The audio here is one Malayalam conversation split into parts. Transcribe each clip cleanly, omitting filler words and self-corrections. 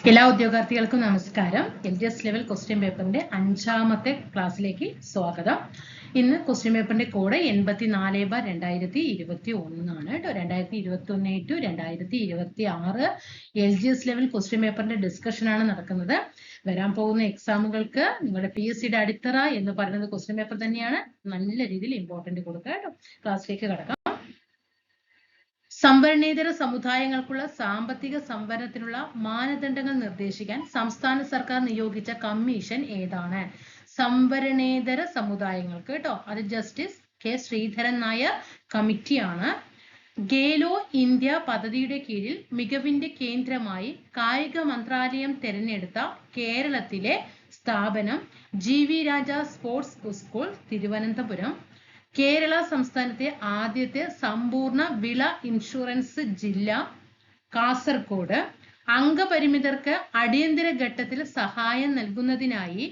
എല്ലാ ഉദ്യോഗാർത്ഥികൾക്കും നമസ്കാരം. LGS ലെവൽ ക്വസ്റ്റ്യൻ പേപ്പറിന്റെ 5ാമത്തെ ക്ലാസ്സിലേക്ക് സ്വാഗതം. ഇന്ന് ക്വസ്റ്റ്യൻ പേപ്പറിന്റെ കോഡ് 84/2021 ആണ് കേട്ടോ. 2021 ടു 2026 LGS ലെവൽ ക്വസ്റ്റ്യൻ പേപ്പറിന്റെ ഡിസ്കഷൻ ആണ് നടക്കുന്നത്. വരാൻ പോകുന്ന എക്സാമുകൾക്ക് നിങ്ങളുടെ PSCയുടെ അടിത്തറ എന്ന് പറയുന്നത് ക്വസ്റ്റ്യൻ പേപ്പർ തന്നെയാണ്. നല്ല രീതിയിൽ ഇമ്പോർട്ടന്റ് കൊടുക്കുക കേട്ടോ. ക്ലാസ്സിലേക്ക് കടക്കാം. സംവരണേതര സമുദായങ്ങൾക്കുള്ള സാമ്പത്തിക സംവരണത്തിനുള്ള മാനദണ്ഡങ്ങൾ നിർദ്ദേശിക്കാൻ സംസ്ഥാന സർക്കാർ നിയോഗിച്ച കമ്മീഷൻ ഏതാണ്? സംവരണേതര സമുദായങ്ങൾക്ക് കേട്ടോ. അത് ജസ്റ്റിസ് കെ ശ്രീധരൻ നായർ കമ്മിറ്റിയാണ്. ഗേലോ ഇന്ത്യ പദ്ധതിയുടെ കീഴിൽ മികവിന്റെ കേന്ദ്രമായി കായിക മന്ത്രാലയം തെരഞ്ഞെടുത്ത കേരളത്തിലെ സ്ഥാപനം GV രാജ സ്പോർട്സ് സ്കൂൾ, തിരുവനന്തപുരം. കേരള സംസ്ഥാനത്തെ ആദ്യത്തെ സമ്പൂർണ്ണ വിള ഇൻഷുറൻസ് ജില്ല കാസർഗോഡ്. അംഗപരിമിതർക്ക് അടിയന്തര ഘട്ടത്തിൽ സഹായം നൽകുന്നതിനായി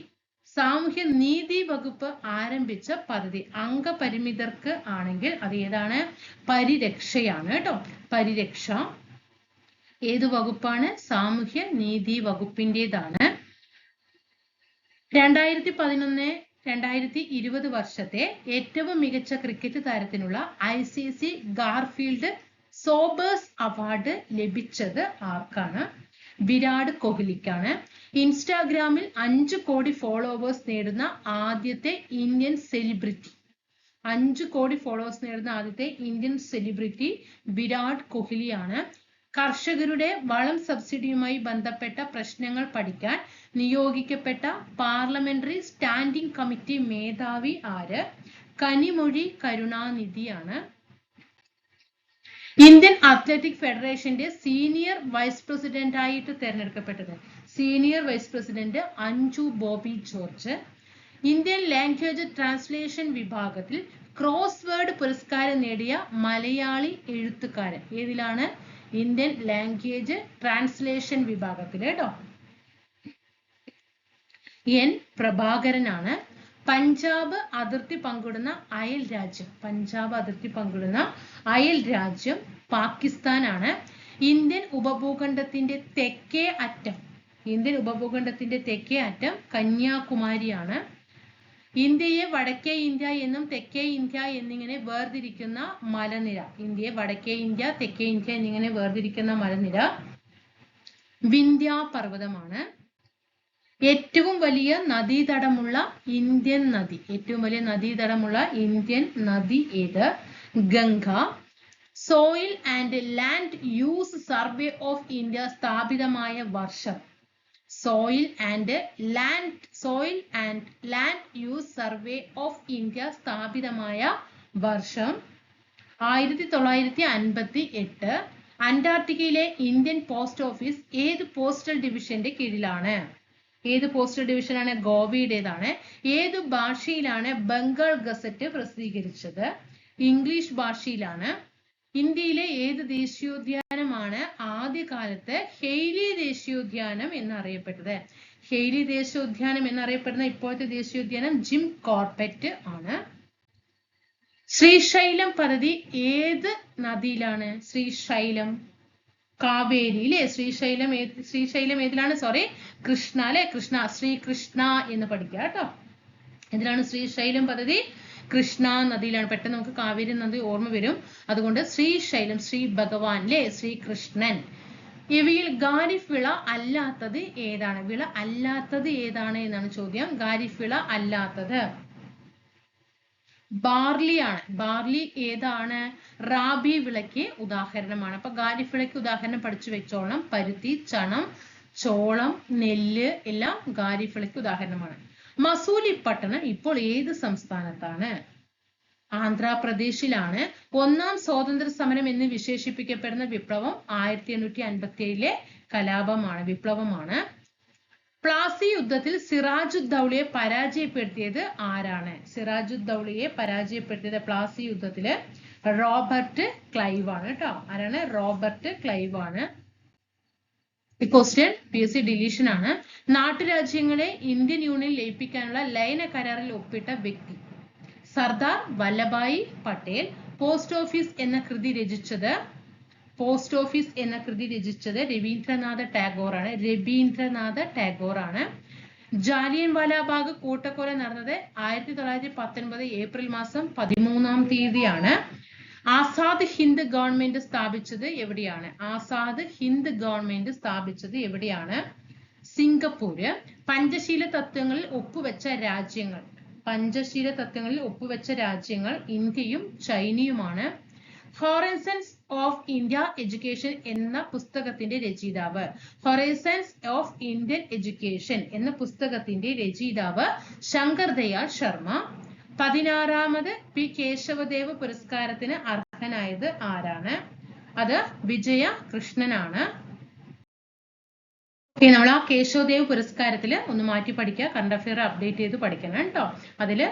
സാമൂഹ്യ നീതി വകുപ്പ് ആരംഭിച്ച പദ്ധതി. അംഗപരിമിതർക്ക് ആണെങ്കിൽ അത് ഏതാണ്? പരിരക്ഷയാണ് കേട്ടോ. പരിരക്ഷ ഏത് വകുപ്പാണ്? സാമൂഹ്യ നീതി വകുപ്പിന്റേതാണ്. 2011-2020 വർഷത്തെ ഏറ്റവും മികച്ച ക്രിക്കറ്റ് താരത്തിനുള്ള ICC ഗാർഫീൽഡ് സോബേഴ്സ് അവാർഡ് ലഭിച്ചത് ആർക്കാണ്? വിരാട് കോഹ്ലിക്കാണ്. ഇൻസ്റ്റാഗ്രാമിൽ 5 കോടി ഫോളോവേഴ്സ് നേടുന്ന ആദ്യത്തെ ഇന്ത്യൻ സെലിബ്രിറ്റി. 5 കോടി ഫോളോവേഴ്സ് നേടുന്ന ആദ്യത്തെ ഇന്ത്യൻ സെലിബ്രിറ്റി വിരാട് കോഹ്ലിയാണ്. കർഷകരുടെ വളം സബ്സിഡിയുമായി ബന്ധപ്പെട്ട പ്രശ്നങ്ങൾ പഠിക്കാൻ നിയോഗിക്കപ്പെട്ട പാർലമെന്ററി സ്റ്റാൻഡിംഗ് കമ്മിറ്റി മേധാവി ആര്? കനിമൊഴി കരുണാനിധിയാണ്. ഇന്ത്യൻ അത്ലറ്റിക് ഫെഡറേഷന്റെ സീനിയർ വൈസ് പ്രസിഡന്റ് ആയിട്ട് തെരഞ്ഞെടുക്കപ്പെട്ടത്. Senior vice president Anju Bobby George. Indian language translation വിഭാഗത്തിൽ ക്രോസ് വേർഡ് പുരസ്കാരം നേടിയ മലയാളി എഴുത്തുകാരൻ ഏതിലാണ്? ഇന്ത്യൻ ലാംഗ്വേജ് ട്രാൻസ്ലേഷൻ വിഭാഗത്തിൽ കേട്ടോ. N പ്രഭാകരനാണ്. പഞ്ചാബ് അതിർത്തി പങ്കിടുന്ന അയൽ രാജ്യം. പഞ്ചാബ് അതിർത്തി പങ്കിടുന്ന അയൽ രാജ്യം പാകിസ്ഥാനാണ്. ഇന്ത്യൻ ഉപഭൂഖണ്ഡത്തിന്റെ തെക്കേ അറ്റം. ഇന്ത്യൻ ഉപഭൂഖണ്ഡത്തിന്റെ തെക്കേ അറ്റം കന്യാകുമാരിയാണ്. ഇന്ത്യയെ വടക്കേ ഇന്ത്യ എന്നും തെക്കേ ഇന്ത്യ എന്നിങ്ങനെ വേർതിരിക്കുന്ന മലനിര. ഇന്ത്യയെ വടക്കേ ഇന്ത്യ, തെക്കേ ഇന്ത്യ എന്നിങ്ങനെ വേർതിരിക്കുന്ന മലനിര വിന്ധ്യ പർവ്വതമാണ്. ഏറ്റവും വലിയ നദീതടമുള്ള ഇന്ത്യൻ നദി. ഏറ്റവും വലിയ നദീതടമുള്ള ഇന്ത്യൻ നദി ഏത്? Ganga. Soil and land use survey of India സ്ഥാപിതമായ വർഷം. Soil and land use survey of India സ്ഥാപിതമായ വർഷം 1958. അന്റാർട്ടിക്കയിലെ ഇന്ത്യൻ പോസ്റ്റ് ഓഫീസ് ഏത് പോസ്റ്റൽ ഡിവിഷന്റെ കീഴിലാണ്? ഏത് പോസ്റ്റൽ ഡിവിഷനാണ്? ഗോവയുടേതാണ്. ഏതു ഭാഷയിലാണ് ബംഗാൾ ഗസറ്റ് പ്രസിദ്ധീകരിച്ചത്? ഇംഗ്ലീഷ് ഭാഷയിലാണ്. ഇന്ത്യയിലെ ഏത് ദേശീയോദ്യാനമാണ് ആദ്യകാലത്ത് ഹെയ്ലി ദേശീയോദ്യാനം എന്നറിയപ്പെട്ടത്? ഹെയ്ലി ദേശീയോദ്യാനം എന്നറിയപ്പെടുന്ന ഇപ്പോഴത്തെ ദേശീയോദ്യാനം ജിം കോർബറ്റ് ആണ്. ശ്രീശൈലം പദ്ധതി ഏത് നദിയിലാണ്? ശ്രീശൈലം കാവേരി അല്ലെ? ശ്രീശൈലം ഏതിലാണ്? കൃഷ്ണ അല്ലെ? കൃഷ്ണ, ശ്രീകൃഷ്ണ എന്ന് പഠിക്കുക കേട്ടോ. ഇതിലാണ് ശ്രീശൈലം പദ്ധതി? കൃഷ്ണ നദിയിലാണ്. പെട്ടെന്ന് നമുക്ക് കാവേരി നദി ഓർമ്മ വരും. അതുകൊണ്ട് ശ്രീശൈലം, ശ്രീ ഭഗവാൻ അല്ലെ? ശ്രീകൃഷ്ണൻ. ഇവയിൽ ഖാരിഫ് വിള അല്ലാത്തത് ഏതാണ്? വിള അല്ലാത്തത് ഏതാണ് എന്നാണ് ചോദ്യം. ഖാരിഫ് വിള അല്ലാത്തത് ബാർലിയാണ്. ബാർലി ഏതാണ്? റാബി വിളയ്ക്ക് ഉദാഹരണമാണ്. അപ്പൊ ഖാരിഫ് വിളയ്ക്ക് ഉദാഹരണം പഠിച്ചു വെച്ചോളണം. പരുത്തി, ചണം, ചോളം, നെല്ല് എല്ലാം ഖാരിഫ് വിളയ്ക്ക് ഉദാഹരണമാണ്. മസൂലിപ്പട്ടണം ഇപ്പോൾ ഏത് സംസ്ഥാനത്താണ്? ആന്ധ്രാപ്രദേശിലാണ്. ഒന്നാം സ്വാതന്ത്ര്യ സമരം എന്ന് വിശേഷിപ്പിക്കപ്പെടുന്ന വിപ്ലവം 1857 കലാപമാണ്, വിപ്ലവമാണ്. പ്ലാസി യുദ്ധത്തിൽ സിറാജുദ്ദൗളയെ പരാജയപ്പെടുത്തിയത് ആരാണ്? സിറാജുദ്ദൗളയെ പരാജയപ്പെടുത്തിയത് പ്ലാസി യുദ്ധത്തില് റോബർട്ട് ക്ലൈവ് ആണ് കേട്ടോ. ആരാണ്? റോബർട്ട് ക്ലൈവ് ആണ്. ഈ ക്വസ്റ്റ്യൻ PSC ഡിലീഷൻ ആണ്. നാട്ടുരാജ്യങ്ങളെ ഇന്ത്യൻ യൂണിയൻ ലയിപ്പിക്കാനുള്ള ലയന കരാറിൽ ഒപ്പിട്ട വ്യക്തി സർദാർ വല്ലഭായി പട്ടേൽ. പോസ്റ്റ് ഓഫീസ് എന്ന കൃതി രചിച്ചത് പോസ്റ്റ് ഓഫീസ് എന്ന കൃതി രചിച്ചത് രവീന്ദ്രനാഥ ടാഗോർ ആണ്. ജാലിയൻ വാലാബാഗ് കൂട്ടക്കൊല നടന്നത് 1919 ഏപ്രിൽ മാസം 13-ാം തീയതിയാണ്. ആസാദ് ഹിന്ദ് ഗവൺമെന്റ് സ്ഥാപിച്ചത് എവിടെയാണ്? സിംഗപ്പൂര്. പഞ്ചശീല തത്വങ്ങളിൽ ഒപ്പുവെച്ച രാജ്യങ്ങൾ ഇന്ത്യയും ചൈനയുമാണ്. ഹൊറൈസൺസ് ഓഫ് ഇന്ത്യ എഡ്യൂക്കേഷൻ എന്ന പുസ്തകത്തിന്റെ രചയിതാവ് ശങ്കർ ദയാൽ ശർമ്മ. 16-ാമത് പി കേശവദേവ് പുരസ്കാരത്തിന് അർഹനായത് ആരാണ്? അത് വിജയ കൃഷ്ണനാണ്. നമ്മൾ ആ കേശവദേവ് പുരസ്കാരത്തിൽ ഒന്ന് മാറ്റി പഠിക്കുക, കറണ്ട് അഫെയർ അപ്ഡേറ്റ് ചെയ്ത് പഠിക്കണം കേട്ടോ. അതില്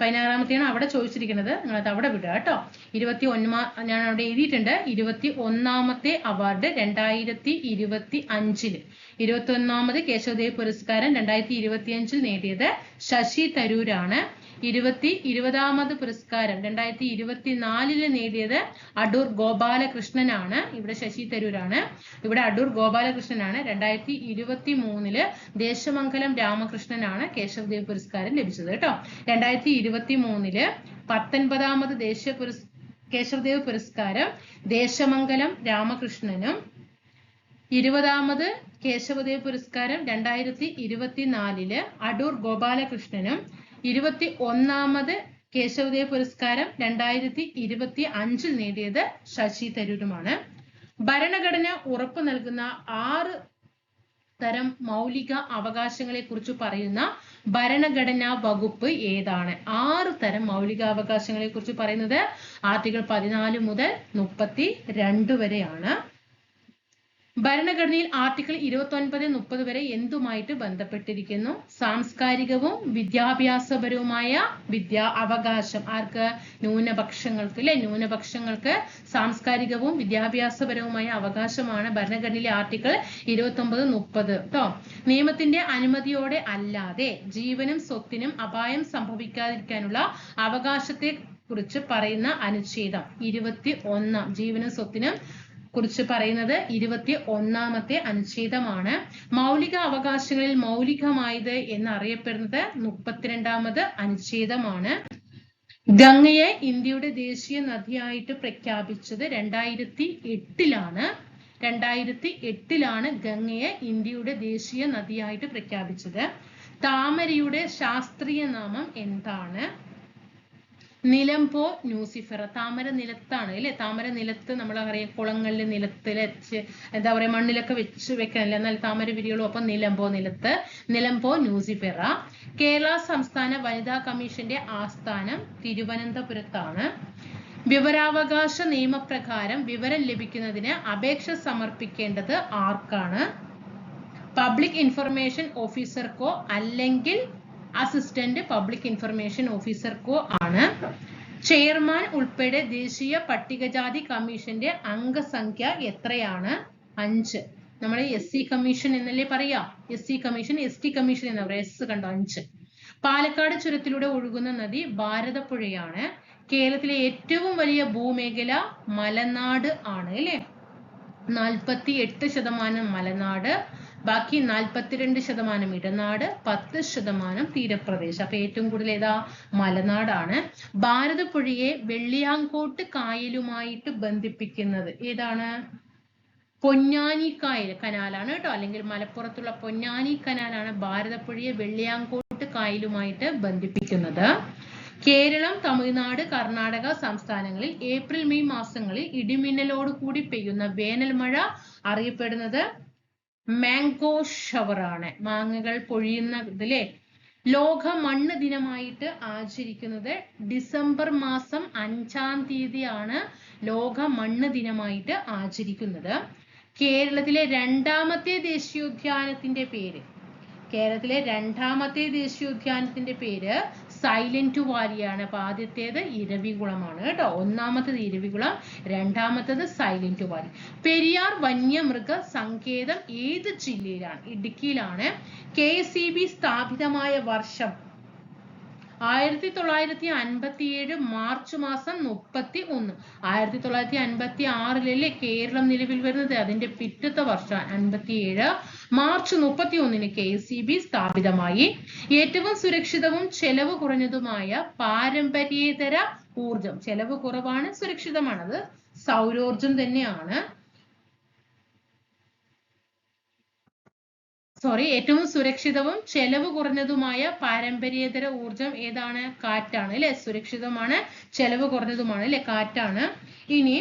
16-ാമത്തെയാണ് അവിടെ ചോദിച്ചിരിക്കുന്നത്, നിങ്ങളത് അവിടെ വിടുക കേട്ടോ. ഞാൻ അവിടെ എഴുതിയിട്ടുണ്ട്. 21-ാമത്തെ അവാർഡ് 2025 21-ാമത് കേശവദേവ് പുരസ്കാരം 2025 നേടിയത് ശശി തരൂരാണ്. 20-ാമത് പുരസ്കാരം 2024 നേടിയത് അടൂർ ഗോപാലകൃഷ്ണനാണ്. ഇവിടെ ശശി തരൂരാണ്, ഇവിടെ അടൂർ ഗോപാലകൃഷ്ണനാണ്. 2023 ദേശമംഗലം രാമകൃഷ്ണനാണ് കേശവദേവ് പുരസ്കാരം ലഭിച്ചത് കേട്ടോ. 2023 19-ാമത് കേശവദേവ് പുരസ്കാരം ദേശമംഗലം രാമകൃഷ്ണനും, 20-ാമത് കേശവദേവ് പുരസ്കാരം 2024 അടൂർ ഗോപാലകൃഷ്ണനും, 21-ാമത് കേശവദേവ് പുരസ്കാരം 2025 നേടിയത് ശശി തരൂരുമാണ്. ഭരണഘടന ഉറപ്പു നൽകുന്ന 6 തരം മൗലിക അവകാശങ്ങളെ കുറിച്ച് പറയുന്ന ഭരണഘടനാ വകുപ്പ് ഏതാണ്? 6 തരം മൗലിക അവകാശങ്ങളെ കുറിച്ച് പറയുന്നത് ആർട്ടിക്കിൾ 14 മുതൽ 32 വരെയാണ്. ഭരണഘടനയിൽ ആർട്ടിക്കിൾ 29-30 വരെ എന്തുമായിട്ട് ബന്ധപ്പെട്ടിരിക്കുന്നു? സാംസ്കാരികവും വിദ്യാഭ്യാസപരവുമായ അവകാശം. ആർക്ക്? ന്യൂനപക്ഷങ്ങൾക്ക് അല്ലെ. ന്യൂനപക്ഷങ്ങൾക്ക് സാംസ്കാരികവും വിദ്യാഭ്യാസപരവുമായ അവകാശമാണ് ഭരണഘടനയിലെ ആർട്ടിക്കിൾ 29-30 കേട്ടോ. നിയമത്തിന്റെ അനുമതിയോടെ അല്ലാതെ ജീവനും സ്വത്തിനും അപായം സംഭവിക്കാതിരിക്കാനുള്ള അവകാശത്തെ കുറിച്ച് പറയുന്ന അനുച്ഛേദം 21. ജീവനും സ്വത്തിനും കുറിച്ച് പറയുന്നത് 21-ാമത്തെ അനുച്ഛേദമാണ്. മൗലിക അവകാശങ്ങളിൽ മൗലികമായത് എന്നറിയപ്പെടുന്നത് 32-ാമത് അനുച്ഛേദമാണ്. ഗംഗയെ ഇന്ത്യയുടെ ദേശീയ നദിയായിട്ട് പ്രഖ്യാപിച്ചത് 2008-ലാണ്. 2008-ലാണ് ഗംഗയെ ഇന്ത്യയുടെ ദേശീയ നദിയായിട്ട് പ്രഖ്യാപിച്ചത്. താമരയുടെ ശാസ്ത്രീയ നാമം എന്താണ്? നിലംപോ ന്യൂസിഫെറ. താമര നിലത്താണ് അല്ലെ. താമര നിലത്ത് നമ്മളറിയാം, കുളങ്ങളിൽ നിലത്തിൽ എന്താ പറയാ, മണ്ണിലൊക്കെ വെക്കണല്ലേ, എന്നാൽ താമര വിരികളും. അപ്പൊ നിലംപോ ന്യൂസിഫെറ. കേരള സംസ്ഥാന വനിതാ കമ്മീഷന്റെ ആസ്ഥാനം തിരുവനന്തപുരത്താണ്. വിവരാവകാശ നിയമപ്രകാരം വിവരം ലഭിക്കുന്നതിന് അപേക്ഷ സമർപ്പിക്കേണ്ടത് ആർക്കാണ്? പബ്ലിക് ഇൻഫർമേഷൻ ഓഫീസർക്കോ അല്ലെങ്കിൽ അസിസ്റ്റന്റ് പബ്ലിക് ഇൻഫർമേഷൻ ഓഫീസർക്കോ ആണ്. ചെയർമാൻ ഉൾപ്പെടെ ദേശീയ പട്ടികജാതി കമ്മീഷന്റെ അംഗസംഖ്യ എത്രയാണ്? 5. നമ്മൾ SC കമ്മീഷൻ എന്നല്ലേ പറയാ. SC കമ്മീഷൻ, ST കമ്മീഷൻ എന്ന് പറയാം. S കണ്ടോ, 5. പാലക്കാട് ചുരത്തിലൂടെ ഒഴുകുന്ന നദി ഭാരതപ്പുഴയാണ്. കേരളത്തിലെ ഏറ്റവും വലിയ ഭൂമേഖല മലനാട് ആണ് അല്ലെ. 48% മലനാട്, ബാക്കി 42% ഇടനാട്, 10% തീരപ്രദേശം. അപ്പൊ ഏറ്റവും കൂടുതൽ ഏതാ? മലനാടാണ്. ഭാരതപ്പുഴയെ വെള്ളിയാങ്കോട്ട് കായലുമായിട്ട് ബന്ധിപ്പിക്കുന്നത് ഏതാണ്? പൊന്നാനി കനാലാണ് കേട്ടോ, അല്ലെങ്കിൽ മലപ്പുറത്തുള്ള പൊന്നാനി കനാലാണ് ഭാരതപ്പുഴയെ വെള്ളിയാങ്കോട്ട് കായലുമായിട്ട് ബന്ധിപ്പിക്കുന്നത്. കേരളം, തമിഴ്നാട്, കർണാടക സംസ്ഥാനങ്ങളിൽ ഏപ്രിൽ മെയ് മാസങ്ങളിൽ ഇടിമിന്നലോട് കൂടി പെയ്യുന്ന വേനൽ മഴ അറിയപ്പെടുന്നത് മാംഗോ ഷവർ ആണ്. മാങ്ങകൾ പൊഴിയുന്നതിലെ ലോക മണ്ണ് ദിനമായിട്ട് ആചരിക്കുന്നത് ഡിസംബർ മാസം 5-ാം തീയതിയാണ് ലോക മണ്ണ് ദിനമായിട്ട് ആചരിക്കുന്നത്. കേരളത്തിലെ രണ്ടാമത്തെ ദേശീയോദ്യാനത്തിന്റെ പേര് സൈലന്റ് വാലിയാണ്. അപ്പൊ ആദ്യത്തേത് ഇരവികുളമാണ് കേട്ടോ. 1-ാമത്തത് ഇരവികുളം, 2-ാമത്തത് സൈലന്റ് വാലി. പെരിയാർ വന്യമൃഗ സങ്കേതം ഏത് ജില്ലയിലാണ്? ഇടുക്കിയിലാണ്. KSEB സ്ഥാപിതമായ വർഷം 1957 മാർച്ച് മാസം 31. 1956 കേരളം നിലവിൽ വരുന്നത്. അതിന്റെ പിറ്റത്തെ വർഷം 57 മാർച്ച് 31 KCB സ്ഥാപിതമായി. ഏറ്റവും സുരക്ഷിതവും ചെലവ് കുറഞ്ഞതുമായ പാരമ്പര്യേതര ഊർജം, ചെലവ് കുറവാണ്, സുരക്ഷിതമാണ്, അത് സൗരോർജം തന്നെയാണ്. ഏറ്റവും സുരക്ഷിതവും ചെലവ് കുറഞ്ഞതുമായ പാരമ്പര്യേതര ഊർജം ഏതാണ്? കാറ്റാണ് അല്ലെ. സുരക്ഷിതമാണ്, ചെലവ് കുറഞ്ഞതുമാണ് അല്ലെ, കാറ്റാണ്. ഇനി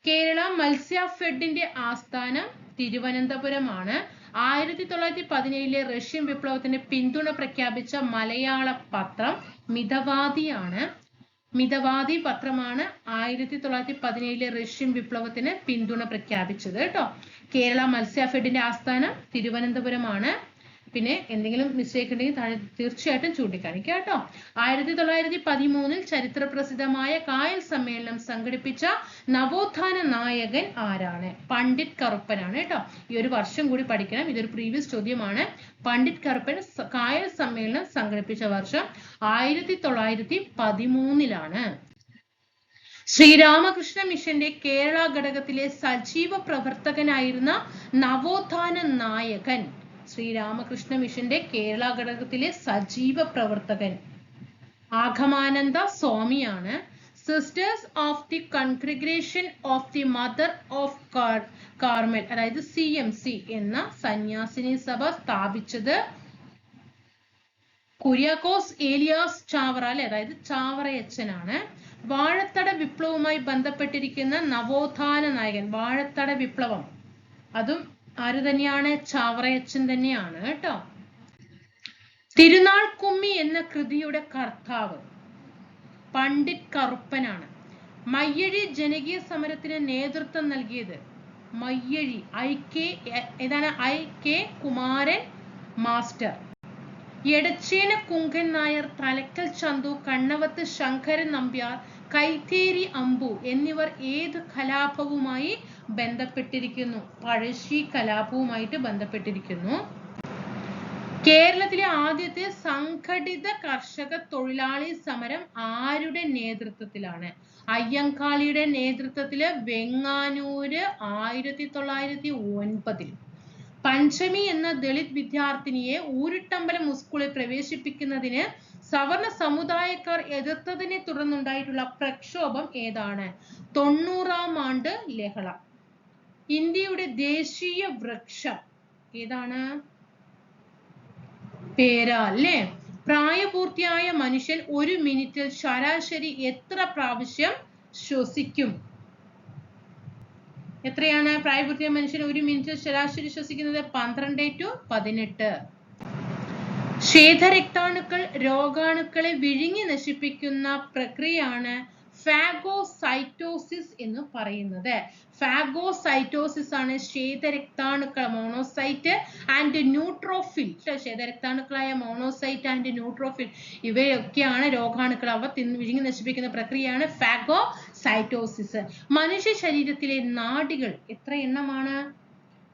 കേരള മത്സ്യഫെഡിന്റെ ആസ്ഥാനം തിരുവനന്തപുരമാണ്. 1917 റഷ്യൻ വിപ്ലവത്തിന് പിന്തുണ പ്രഖ്യാപിച്ച മലയാള പത്രം മിതവാദിയാണ്. മിതവാദി പത്രമാണ് 1917 റഷ്യൻ വിപ്ലവത്തിന് പിന്തുണ പ്രഖ്യാപിച്ചത് കേട്ടോ. കേരള മത്സ്യഫെഡിന്റെ ആസ്ഥാനം തിരുവനന്തപുരമാണ്. പിന്നെ എന്തെങ്കിലും മിസ്റ്റേക്ക് ഉണ്ടെങ്കിൽ താഴെ തീർച്ചയായിട്ടും ചൂണ്ടിക്കാണിക്കുക കേട്ടോ. 1913 ചരിത്ര പ്രസിദ്ധമായ കായൽ സമ്മേളനം സംഘടിപ്പിച്ച നവോത്ഥാന നായകൻ ആരാണ്? പണ്ഡിറ്റ് കറുപ്പനാണ് കേട്ടോ. ഈ ഒരു വർഷം കൂടി പഠിക്കണം, ഇതൊരു പ്രീവിയസ് ചോദ്യമാണ്. പണ്ഡിറ്റ് കറുപ്പൻ കായൽ സമ്മേളനം സംഘടിപ്പിച്ച വർഷം 1913. ശ്രീരാമകൃഷ്ണ മിഷന്റെ കേരള ഘടകത്തിലെ സജീവ പ്രവർത്തകനായിരുന്ന നവോത്ഥാന നായകൻ. ശ്രീരാമകൃഷ്ണ മിഷന്റെ കേരള ഘടകത്തിലെ സജീവ പ്രവർത്തകൻ ആഗമാനന്ദ സ്വാമിയാണ്. Sisters of the congregation of the mother of Carmel, അതായത് CMC എന്ന സന്യാസിനി സഭ സ്ഥാപിച്ചത് കുര്യാക്കോസ് ഏലിയാസ് ചാവറ അല്ലെ, അതായത് ചാവറയച്ചനാണ്. വാഴത്തട വിപ്ലവവുമായി ബന്ധപ്പെട്ടിരിക്കുന്ന നവോത്ഥാന നായകൻ, വാഴത്തട വിപ്ലവം, അതും ആര് തന്നെയാണ്? ചാവറയച്ചൻ തന്നെയാണ് കേട്ടോ. തിരുനാൾ കുമ്മി എന്ന കൃതിയുടെ കർത്താവ് പണ്ഡിറ്റ് കറുപ്പനാണ്. മയ്യഴി ജനകീയ സമരത്തിന് നേതൃത്വം നൽകിയത് മയ്യഴി IK കുമാരൻ മാസ്റ്റർ. എടച്ചേന കുങ്കൻ നായർ, തലക്കൽ ചന്തു, കണ്ണവത്ത് ശങ്കരൻ നമ്പ്യാർ, കൈത്തേരി അമ്പു എന്നിവർ ഏത് കലാപവുമായി ബന്ധപ്പെട്ടിരിക്കുന്നു? പഴശ്ശി കലാപവുമായിട്ട് ബന്ധപ്പെട്ടിരിക്കുന്നു. കേരളത്തിലെ ആദ്യത്തെ സംഘടിത കർഷക തൊഴിലാളി സമരം ആരുടെ നേതൃത്വത്തിലാണ്? അയ്യങ്കാളിയുടെ നേതൃത്വത്തില് വെങ്ങാനൂര് 1909. പഞ്ചമി എന്ന ദളിത് വിദ്യാർത്ഥിനിയെ ഊരുട്ടമ്പലം സ്കൂളിൽ പ്രവേശിപ്പിക്കുന്നതിന് സവർണ സമുദായക്കാർ എതിർത്തതിനെ തുടർന്നുണ്ടായിട്ടുള്ള പ്രക്ഷോഭം ഏതാണ്? 90-ാം ആണ്ട് ലഹള. ഇന്ത്യയുടെ ദേശീയ വൃക്ഷം ഏതാണ്? പേരാൽ അല്ലേ. പ്രായപൂർത്തിയായ മനുഷ്യൻ ഒരു മിനിറ്റിൽ ശരാശരി എത്ര പ്രാവശ്യം ശ്വസിക്കും? എത്രയാണ് പ്രായപൂർത്തിയായ മനുഷ്യൻ ഒരു മിനിറ്റിൽ ശരാശരി ശ്വസിക്കുന്നത്? 12 to 18. ശ്വേതരക്താണുക്കൾ രോഗാണുക്കളെ വിഴുങ്ങി നശിപ്പിക്കുന്ന പ്രക്രിയയാണ് ഫാഗോസൈറ്റോസിസ് എന്ന് പറയുന്നത്. ഫാഗോസൈറ്റോസിസ് ആണ് ശ്വേതരക്താണുക്കൾ, മോണോസൈറ്റ് ആൻഡ് ന്യൂട്രോഫിൽ. ശ്വേതരക്താണുക്കളായ മോണോസൈറ്റ് ആൻഡ് ന്യൂട്രോഫിൽ ഇവയൊക്കെയാണ് രോഗാണുക്കൾ. അവ വിഴുങ്ങി നശിപ്പിക്കുന്ന പ്രക്രിയയാണ് ഫാഗോസൈറ്റോസിസ്. മനുഷ്യ ശരീരത്തിലെ നാഡികൾ എത്ര എണ്ണമാണ്?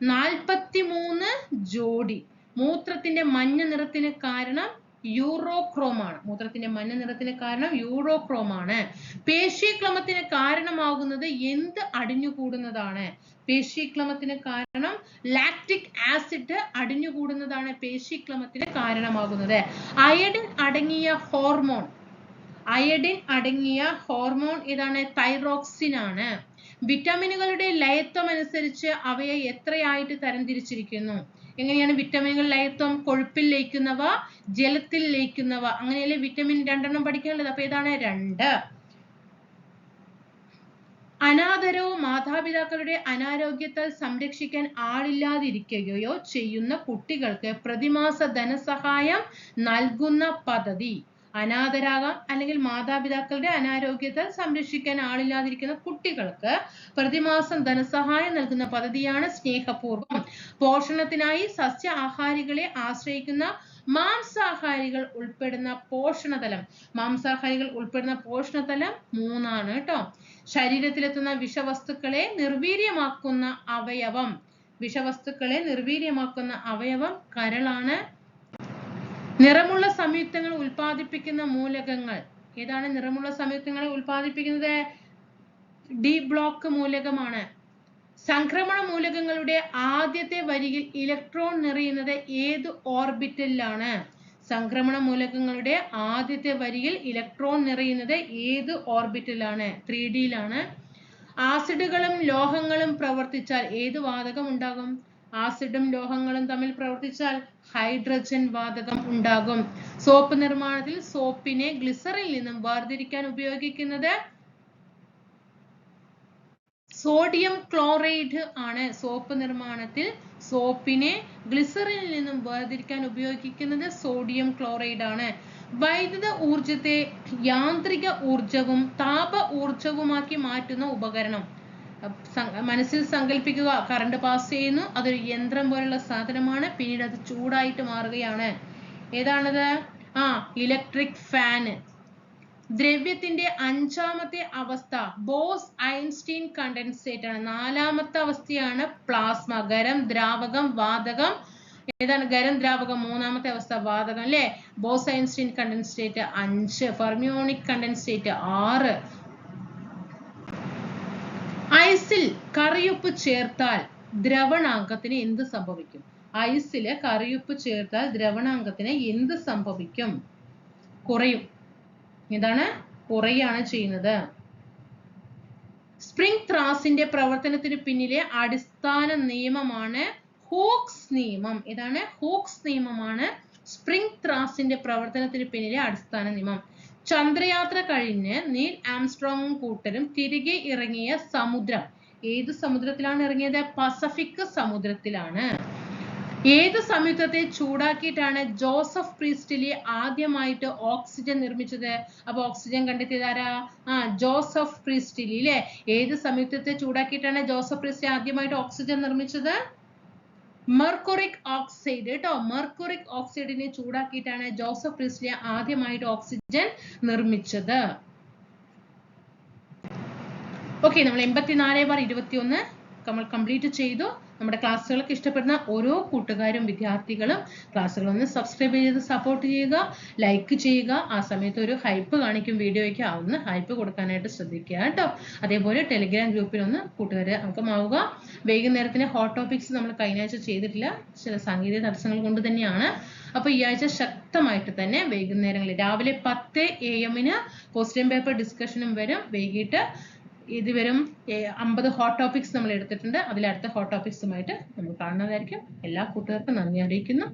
43 ജോഡി. മൂത്രത്തിന്റെ മഞ്ഞ നിറത്തിന് കാരണം യൂറോക്രോമാണ്. മൂത്രത്തിന്റെ മഞ്ഞ നിറത്തിന് കാരണം യൂറോക്രോമാണ്. പേശീക്ലമത്തിന് കാരണമാകുന്നത് എന്ത് അടിഞ്ഞുകൂടുന്നതാണ്? പേശീക്ലമത്തിന് കാരണം ലാക്റ്റിക് ആസിഡ് അടിഞ്ഞുകൂടുന്നതാണ് പേശീക്ലമത്തിന് കാരണമാകുന്നത്. അയഡിൻ അടങ്ങിയ ഹോർമോൺ ഏതാണ്? തൈറോക്സിൻ ആണ്. വിറ്റാമിനുകളുടെ ലയത്വം അനുസരിച്ച് അവയെ എത്രയായിട്ട് തരംതിരിച്ചിരിക്കുന്നു? എങ്ങനെയാണ് വിറ്റാമിനുകൾ ലയത്വം? കൊഴുപ്പിൽ ലയിക്കുന്നവ, ജലത്തിൽ ലയിക്കുന്നവ, അങ്ങനെയല്ലേ വിറ്റാമിൻ 2 പഠിക്കാനുള്ളത്. അപ്പൊ ഏതാണ്? 2. അനാഥരോ മാതാപിതാക്കളുടെ അനാരോഗ്യത്താൽ സംരക്ഷിക്കാൻ ആളില്ലാതിരിക്കുകയോ ചെയ്യുന്ന കുട്ടികൾക്ക് പ്രതിമാസ ധനസഹായം നൽകുന്ന പദ്ധതി. അനാഥരാകാം, അല്ലെങ്കിൽ മാതാപിതാക്കളുടെ അനാരോഗ്യത്താൽ സംരക്ഷിക്കാൻ ആളില്ലാതിരിക്കുന്ന കുട്ടികൾക്ക് പ്രതിമാസം ധനസഹായം നൽകുന്ന പദ്ധതിയാണ് സ്നേഹപൂർവം. പോഷണത്തിനായി സസ്യ ആഹാരികളെ ആശ്രയിക്കുന്ന മാംസാഹാരികൾ ഉൾപ്പെടുന്ന പോഷണതലം. 3 ആണ് കേട്ടോ. ശരീരത്തിലെത്തുന്ന വിഷവസ്തുക്കളെ നിർവീര്യമാക്കുന്ന അവയവം. കരളാണ്. നിറമുള്ള സംയുക്തങ്ങൾ ഉൽപ്പാദിപ്പിക്കുന്ന മൂലകങ്ങൾ ഏതാണ്? നിറമുള്ള സംയുക്തങ്ങളെ ഉൽപ്പാദിപ്പിക്കുന്നത് ഡി ബ്ലോക്ക് മൂലകമാണ്. സംക്രമണ മൂലകങ്ങളുടെ ആദ്യത്തെ വരിയിൽ ഇലക്ട്രോൺ നിറയുന്നത് ഏത് ഓർബിറ്റലിലാണ്? സംക്രമണ മൂലകങ്ങളുടെ ആദ്യത്തെ വരിയിൽ ഇലക്ട്രോൺ നിറയുന്നത് ഏത് ഓർബിറ്റലാണ്? 3D ആസിഡുകളും ലോഹങ്ങളും പ്രവർത്തിച്ചാൽ ഏത് വാതകം ഉണ്ടാകും? ആസിഡും ലോഹങ്ങളും തമ്മിൽ പ്രവർത്തിച്ചാൽ ഹൈഡ്രജൻ വാതകം ഉണ്ടാകും. സോപ്പ് നിർമ്മാണത്തിൽ സോപ്പിനെ ഗ്ലിസറിനിൽ നിന്നും വേർതിരിക്കാൻ ഉപയോഗിക്കുന്നത് സോഡിയം ക്ലോറൈഡ് ആണ്. സോപ്പ് നിർമ്മാണത്തിൽ സോപ്പിനെ ഗ്ലിസറിനിൽ നിന്നും വേർതിരിക്കാൻ ഉപയോഗിക്കുന്നത് സോഡിയം ക്ലോറൈഡ് ആണ്. വൈദ്യുത ഊർജത്തെ യാന്ത്രിക ഊർജവും താപ ഊർജവുമാക്കി മാറ്റുന്ന ഉപകരണം. മനസ്സിൽ സങ്കല്പിക്കുക, കറണ്ട് പാസ് ചെയ്യുന്നു, അതൊരു യന്ത്രം പോലുള്ള സാധനമാണ്, പിന്നീട് അത് ചൂടായിട്ട് മാറുകയാണ്. ഏതാണത്? Electric fan. ദ്രവ്യത്തിന്റെ അഞ്ചാമത്തെ അവസ്ഥ ബോസ് ഐൻസ്റ്റീൻ കണ്ടൻസേറ്റ് ആണ്. നാലാമത്തെ അവസ്ഥയാണ് പ്ലാസ്മ. ഖരം, ദ്രാവകം, വാതകം. ഏതാണ്? ഖരം, ദ്രാവകം. മൂന്നാമത്തെ അവസ്ഥ വാതകം അല്ലെ? Boss Einstein condensate 5, fermionic condensate 6. ഐസിൽ കറിയുപ്പ് ചേർത്താൽ ദ്രവണാങ്കത്തിന് എന്ത് സംഭവിക്കും? ഐസില് കറിയുപ്പ് ചേർത്താൽ ദ്രവണാങ്കത്തിന് എന്ത് സംഭവിക്കും? കുറയും. എന്താണ്? കുറയാണ് ചെയ്യുന്നത്. സ്പ്രിംഗ് ത്രാസിന്റെ പ്രവർത്തനത്തിന് പിന്നിലെ അടിസ്ഥാന നിയമമാണ് ഹൂക്സ് നിയമം. ഏതാണ്? ഹൂക്സ് നിയമമാണ് സ്പ്രിംഗ് ത്രാസിന്റെ പ്രവർത്തനത്തിന് പിന്നിലെ അടിസ്ഥാന നിയമം. ചന്ദ്രയാത്ര കഴിഞ്ഞ് നീൽ ആംസ്ട്രോങ്ങും കൂട്ടരും തിരികെ ഇറങ്ങിയ സമുദ്രം ഏത് സമുദ്രത്തിലാണ് ഇറങ്ങിയത്? പസഫിക് സമുദ്രത്തിലാണ്. ഏത് സംയുക്തത്തെ ചൂടാക്കിയിട്ടാണ് ജോസഫ് പ്രീസ്റ്റ്ലി ആദ്യമായിട്ട് ഓക്സിജൻ നിർമ്മിച്ചത്? അപ്പൊ ഓക്സിജൻ കണ്ടെത്തിയത് ആരാ? ജോസഫ് പ്രീസ്റ്റ്ലി അല്ലെ? ഏത് സംയുക്തത്തെ ചൂടാക്കിയിട്ടാണ് ജോസഫ് പ്രീസ്റ്റ്ലി ആദ്യമായിട്ട് ഓക്സിജൻ നിർമ്മിച്ചത്? മെർക്കുറിക് ഓക്സൈഡ് കേട്ടോ. മെർക്കുറിക് ഓക്സൈഡിനെ ചൂടാക്കിയിട്ടാണ് ജോസഫ് പ്രീസ്റ്റ്ലി ആദ്യമായിട്ട് ഓക്സിജൻ നിർമ്മിച്ചത്. ഓക്കെ, നമ്മൾ 84/21 നമ്മൾ കംപ്ലീറ്റ് ചെയ്തു. നമ്മുടെ ക്ലാസ്സുകളൊക്കെ ഇഷ്ടപ്പെടുന്ന ഓരോ കൂട്ടുകാരും വിദ്യാർത്ഥികളും ക്ലാസ്സുകളൊന്ന് സബ്സ്ക്രൈബ് ചെയ്ത് സപ്പോർട്ട് ചെയ്യുക, ലൈക്ക് ചെയ്യുക. ആ സമയത്ത് ഒരു ഹൈപ്പ് കാണിക്കും വീഡിയോയ്ക്ക്, അതൊന്ന് ഹൈപ്പ് കൊടുക്കാനായിട്ട് ശ്രദ്ധിക്കുക കേട്ടോ. അതേപോലെ ടെലിഗ്രാം ഗ്രൂപ്പിൽ ഒന്ന് കൂട്ടുകാരെ അംഗമാവുക. വൈകുന്നേരത്തിന് ഹോട്ട് ടോപ്പിക്സ് നമ്മൾ കഴിഞ്ഞ ആഴ്ച ചെയ്തിട്ടില്ല, ചില സാങ്കേതിക തടസ്സങ്ങൾ കൊണ്ട് തന്നെയാണ്. അപ്പൊ ഈ ആഴ്ച ശക്തമായിട്ട് തന്നെ വൈകുന്നേരങ്ങളിൽ രാവിലെ 10 AM ക്വസ്റ്റ്യൻ പേപ്പർ ഡിസ്കഷനും വരും. വൈകിട്ട് ഇത് വരും 50 ഹോട്ട് ടോപ്പിക്സ് നമ്മൾ എടുത്തിട്ടുണ്ട്. അതിൽ അടുത്ത ഹോട്ട് ടോപ്പിക്സുമായിട്ട് നമ്മൾ കാണുന്നതായിരിക്കും. എല്ലാ കൂട്ടുകാർക്കും നന്ദി അറിയിക്കുന്നു.